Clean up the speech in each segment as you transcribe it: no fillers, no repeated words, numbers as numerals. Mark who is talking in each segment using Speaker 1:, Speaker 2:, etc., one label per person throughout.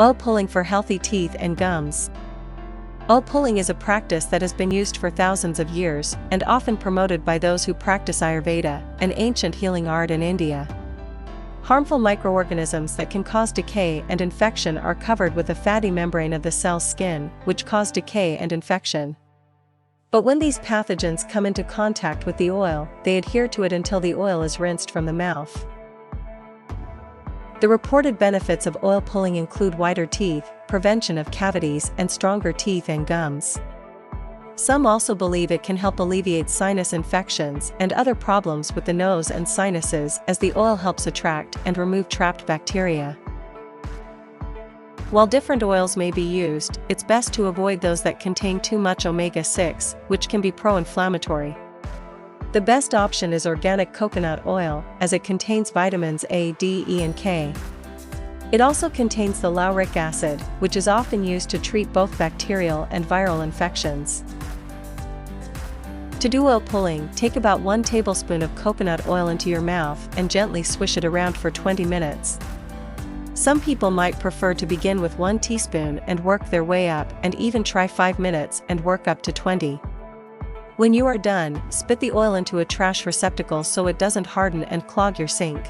Speaker 1: Oil pulling for healthy teeth and gums. Oil pulling is a practice that has been used for thousands of years and often promoted by those who practice Ayurveda, an ancient healing art in India. Harmful microorganisms that can cause decay and infection are covered with a fatty membrane of the cell's skin, which cause decay and infection. But when these pathogens come into contact with the oil, they adhere to it until the oil is rinsed from the mouth. The reported benefits of oil pulling include whiter teeth, prevention of cavities, and stronger teeth and gums. Some also believe it can help alleviate sinus infections and other problems with the nose and sinuses, as the oil helps attract and remove trapped bacteria. While different oils may be used, it's best to avoid those that contain too much omega-6, which can be pro-inflammatory. The best option is organic coconut oil, as it contains vitamins A, D, E, and K. It also contains the lauric acid, which is often used to treat both bacterial and viral infections. To do oil pulling, take about 1 tablespoon of coconut oil into your mouth and gently swish it around for 20 minutes. Some people might prefer to begin with 1 teaspoon and work their way up, and even try 5 minutes and work up to 20. When you are done, spit the oil into a trash receptacle so it doesn't harden and clog your sink.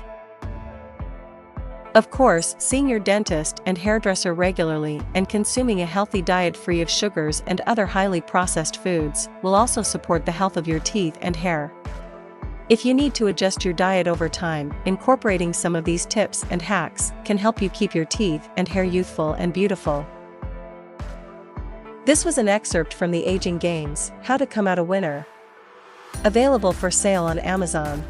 Speaker 1: Of course, seeing your dentist and hairdresser regularly and consuming a healthy diet free of sugars and other highly processed foods will also support the health of your teeth and hair. If you need to adjust your diet over time, incorporating some of these tips and hacks can help you keep your teeth and hair youthful and beautiful. This was an excerpt from the Aging Games: How to Come Out a Winner. Available for sale on Amazon.